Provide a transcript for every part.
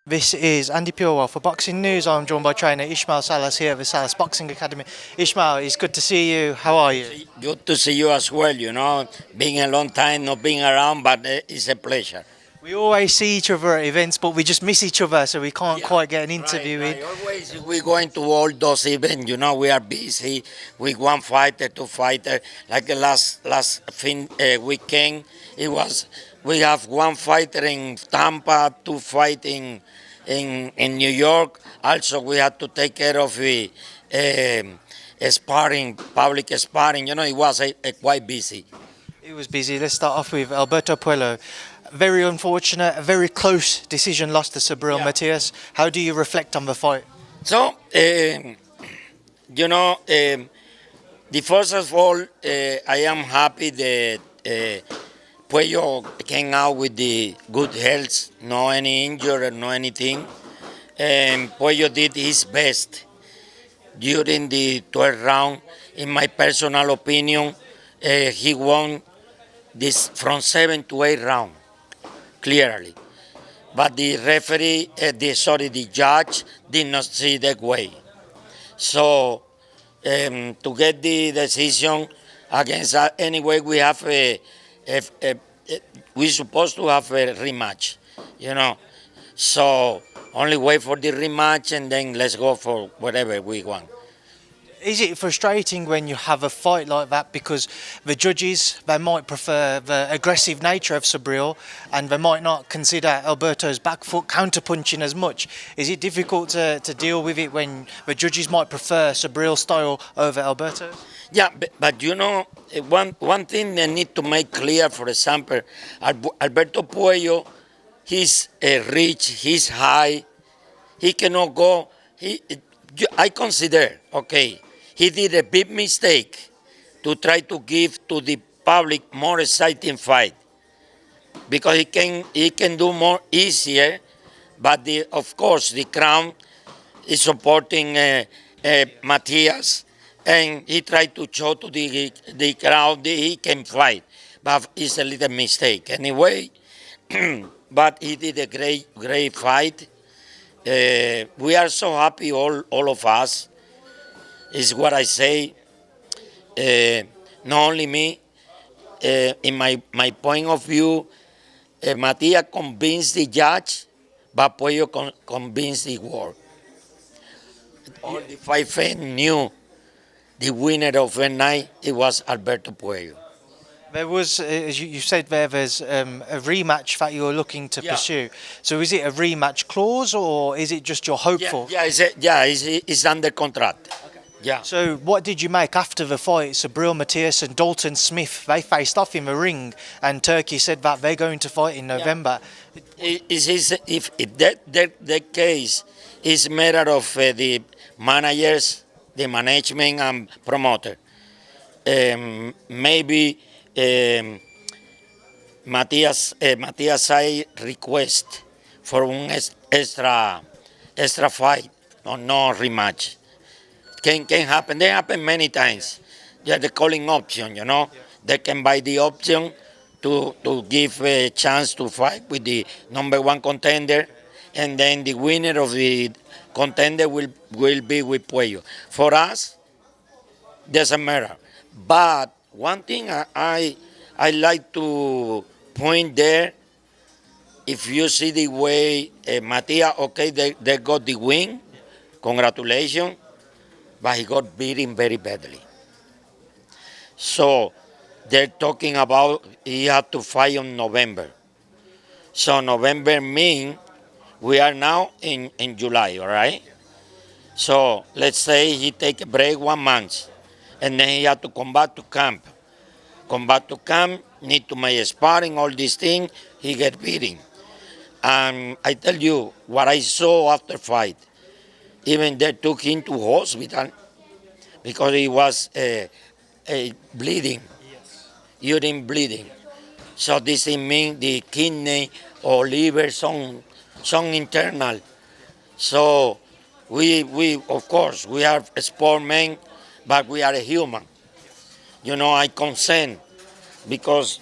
This is Andi Purewal for Boxing News. I'm joined by trainer Ismael Salas here at the Salas Boxing Academy. Ismael, it's good to see you. How are you? Good to see you as well. Being a long time not being around, but it's a pleasure. We always see each other at events, but we just miss each other, so we can't Yeah, quite get an right, interview in. right. Always we're going to all those events. We are busy with one fighter, two fighter. Like the weekend, it was we have one fighter in Tampa, two fighting in New York. Also, we had to take care of the sparring, public sparring. It was quite busy. It was busy. Let's start off with Alberto Puello. Very unfortunate, a very close decision lost to Sabril Yeah. Matias. How do you reflect on the fight? So, you know, the first of all, I am happy that Puello came out with the good health, no any injury, no anything. And Puello did his best during the 12th round. In my personal opinion, he won this from 7 to 8 round clearly. But the referee, the judge did not see that way. So to get the decision against that, anyway, we have we supposed to have a rematch, you know. So only wait for the rematch and then let's go for whatever we want. Is it frustrating when you have a fight like that because the judges, they might prefer the aggressive nature of Sabril and they might not consider Alberto's back foot counter-punching as much? Is it difficult to deal with it when the judges might prefer Sabril's style over Alberto? Yeah, but one thing they need to make clear, for example, Alberto Puello, he's rich, he's high, he cannot go. I consider, okay, he did a big mistake to try to give to the public more exciting fight because he can do more easier, but of course the crown is supporting Matias, and he tried to show to the crowd that he can fight, but it's a little mistake anyway. But he did a great fight. We are so happy, all of us. Is what I say. Not only me. In my point of view, Matias convinced the judge, but Puello convinced the world. All the five fans knew the winner of the night. It was Alberto Puello. There was, as you said there's a rematch that you're looking to Yeah. pursue. So is it a rematch clause or is it just you're hopeful? It's under contract. Yeah. So what did you make after the fight? Sabril Matias and Dalton Smith, they faced off in the ring and Turkey said that they're going to fight in November. If that case is matter of the managers, the management and promoter, maybe Matias I request for un extra fight or no rematch. Can happen. They happen many times. Yeah, the calling option, They can buy the option to give a chance to fight with the number one contender, and then the winner of the contender will be with Puello. For us, doesn't matter. But one thing I like to point there, if you see the way Matias, okay, they got the win, congratulations, but he got beaten very badly. So they're talking about he had to fight in November. So November means we are now in July, all right? So let's say he take a break 1 month, and then he had to come back to camp. Come back to camp, need to make sparring, all these things, he get beaten. And I tell you, what I saw after fight, even they took him to hospital because he was bleeding, urine bleeding. So this means the kidney or liver, some internal. So we of course we are sportmen, but we are a human. I consent because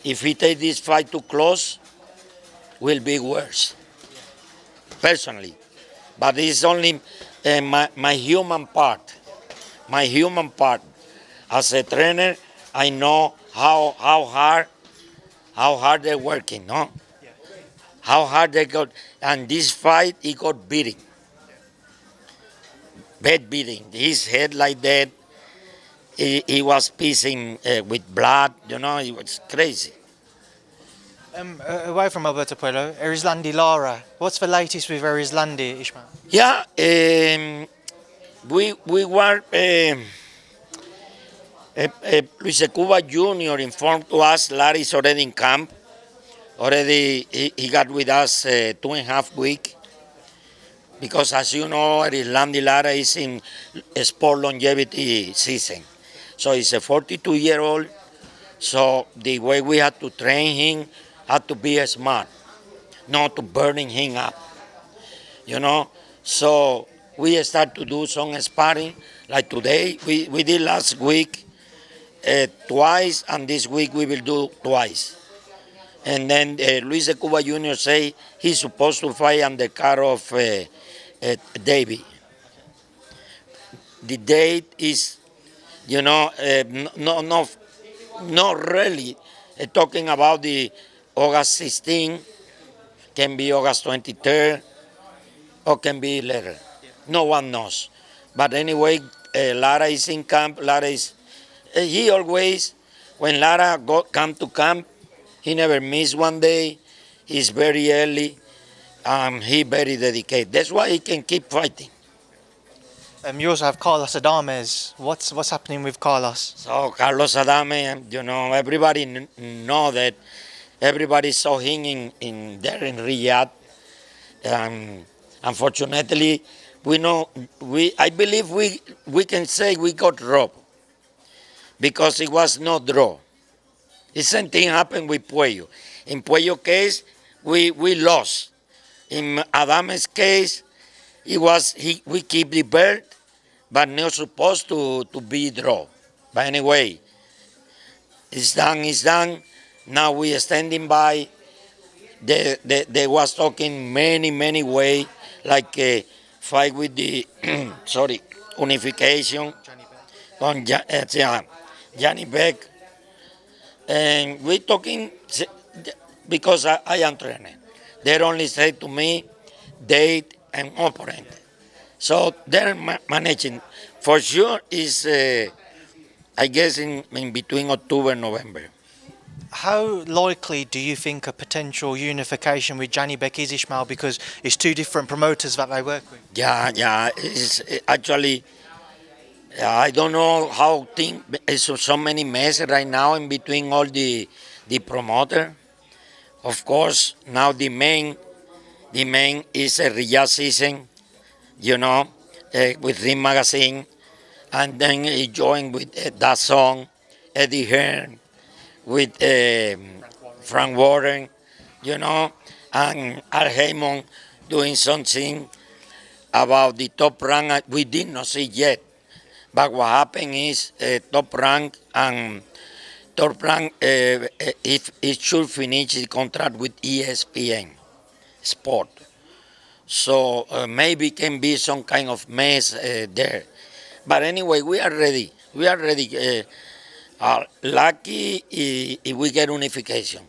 if we take this fight too close, will be worse. personally. But it's only my human part. My human part. As a trainer, I know how hard they're working, no? How hard they got, and this fight he got beating, bad beating. His head like that. He was pissing with blood, you know. It was crazy. Away from Alberto Puello, Erislandy Lara. What's the latest with Erislandy, Ismael? Yeah, we were. Luis Cuba Jr. informed to us Larry is already in camp. Already he got with us 2.5 weeks because, as you know, Erislandy Lara is in sport longevity season. So he's a 42-year-old. So the way we had to train him had to be smart, not to burning him up, you know. So we start to do some sparring. Like today, we did last week twice, and this week we will do twice. And then Luis de Cuba Jr. say he's supposed to fight on the car of Davy. The date is, you know, not really talking about the August 16, can be August 23rd, or can be later. No one knows. But anyway, Lara is in camp. Lara is, he always, when Lara come to camp, he never miss one day. He's very early. He very dedicated. That's why he can keep fighting. You also have Carlos Adames. What's happening with Carlos? So Carlos Adame, you know, everybody know that. Everybody saw him in there in Riyadh. Unfortunately, I believe we can say we got robbed because it was no draw. The same thing happened with Puello. In Puello case, we lost. In Adame's case, we keep the belt, but not supposed to be draw. But anyway, it's done. It's done. Now we are standing by. They was talking many way, like fight with the sorry, unification on Janibek, and we talking because I am trainer. They only say to me date and opponent, so they're managing. For sure is I guess in between October and November. How likely do you think a potential unification with Janibek is, Ismael? Because it's two different promoters that they work with. Yeah. It's actually I don't know how there's so many messes right now in between all the promoter. Of course, now the main is a Riyadh season, you know, with Ring Magazine, and then he joined with that song, Eddie Hearn, with Frank Warren, you know, and Al Haymon doing something about the top rank. We did not see yet, but what happened is top rank, if it should finish the contract with ESPN Sport. So maybe can be some kind of mess there. But anyway, we are ready. We are ready. Lucky if we get unification.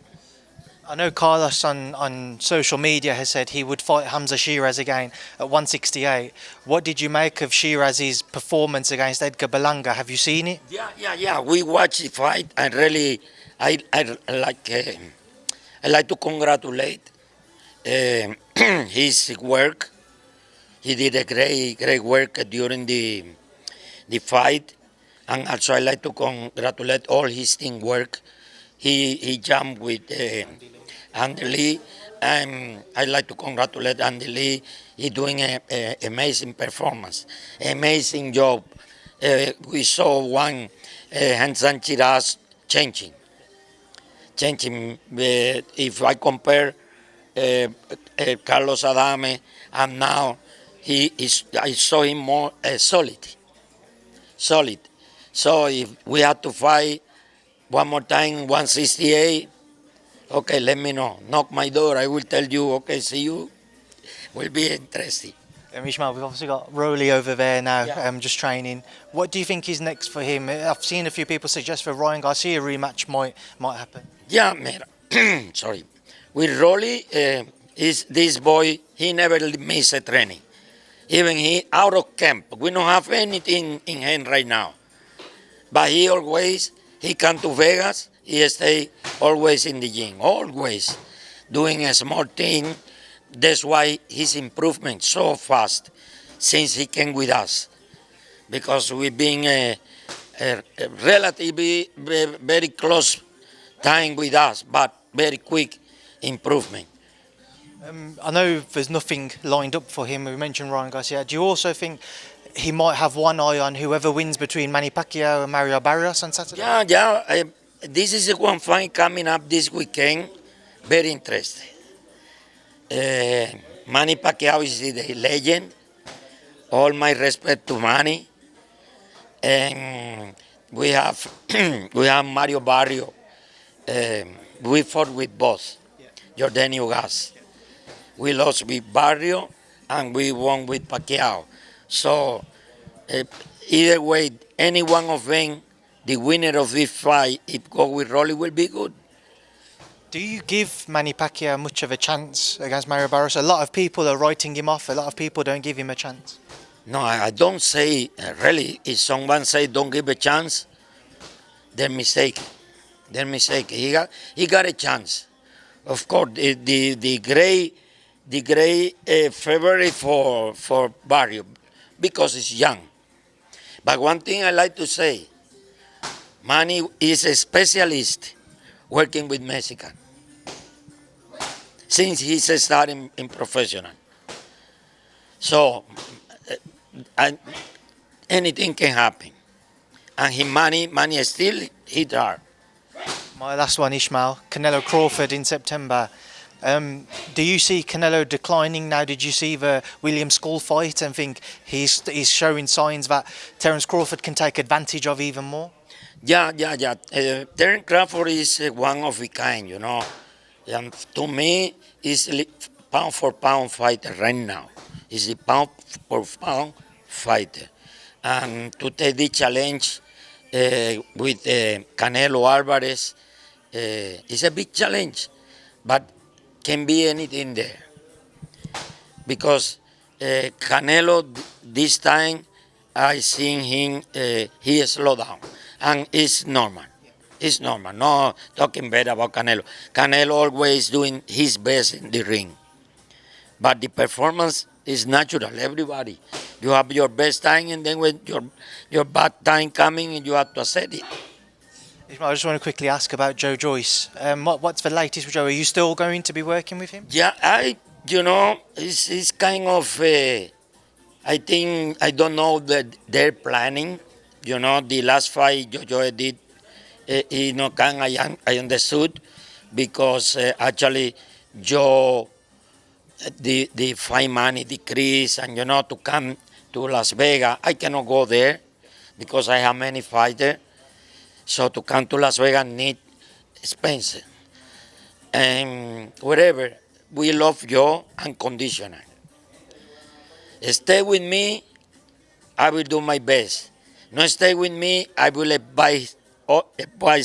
I know Carlos on social media has said he would fight Hamza Sheeraz again at 168. What did you make of Sheeraz's performance against Edgar Berlanga? Have you seen it? Yeah. We watched the fight, and really, I like to congratulate his work. He did a great work during the fight, and also I like to congratulate all his teamwork. He jumped with Andy Lee, and I like to congratulate Andy Lee. He's doing an amazing performance, amazing job. We saw one Hansan Sheeraz changing. If I compare Carlos Adame, and now I saw him more solid. So if we had to fight one more time, 168, okay, let me know. Knock my door. I will tell you, okay, see you. will be interesting. Ismael, we've obviously got Rolly over there now, Yeah. just training. What do you think is next for him? I've seen a few people suggest for Ryan Garcia a rematch might happen. Yeah, man. Sorry. With Rolly, is this boy, he never miss a training. Even he out of camp. We don't have anything in hand right now. But he come to Vegas, he stay always in the gym, always doing a small thing. That's why his improvement so fast since he came with us. Because we've been a relatively very close time with us, but very quick improvement. I know there's nothing lined up for him. We mentioned Ryan Garcia. Do you also think he might have one eye on whoever wins between Manny Pacquiao and Mario Barrios on Saturday? Yeah. This is one fight coming up this weekend. Very interesting. Manny Pacquiao is the legend. All my respect to Manny. And we have we have Mario Barrio. We fought with both. Jordanio Gas. We lost with Barrio and we won with Pacquiao. So uh, either way, any one of them, the winner of this fight, if go with Rolly, will be good. Do you give Manny Pacquiao much of a chance against Mario Barrios? A lot of people are writing him off. A lot of people don't give him a chance. No, I don't say, really, if someone say don't give a chance, they're mistaken. They're mistaken. He got a chance. Of course, the great favorite for Barrio because he's young. But one thing I like to say, Manny is a specialist working with Mexican since he's starting in professional. So anything can happen. And Manny is still hit hard. My last one, Ismael. Canelo-Crawford in September. Do you see Canelo declining now? Did you see the William Skull fight and think he's showing signs that Terence Crawford can take advantage of even more? Yeah. Terence Crawford is one of a kind, you know. And to me, he's a pound for pound fighter right now. He's a pound for pound fighter. And to take the challenge with Canelo Alvarez is a big challenge, but can be anything there. Because Canelo, this time, I seen him, he slowed down. And it's normal. It's normal. No talking bad about Canelo. Canelo always doing his best in the ring. But the performance is natural, everybody. You have your best time, and then when your bad time coming, you have to accept it. I just want to quickly ask about Joyce. What's the latest with Joe? Are you still going to be working with him? Yeah, it's kind of, I think, I don't know that they're planning. The last fight Joe did, I understood, because actually Joe, the fight money decrease, and to come to Las Vegas, I cannot go there because I have many fighters. So to come to Las Vegas need expensive. And whatever, we love Joe unconditional. Stay with me, I will do my best. No stay with me, I will advise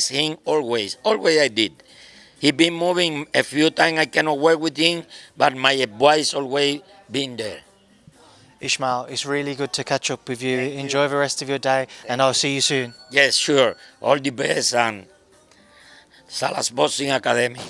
him always. Always I did. He been moving a few times, I cannot work with him, but my advice always been there. Ismael, it's really good to catch up with you. Enjoy the rest of your day, and I'll see you soon. Yes, sure. All the best, and Salas Boxing Academy.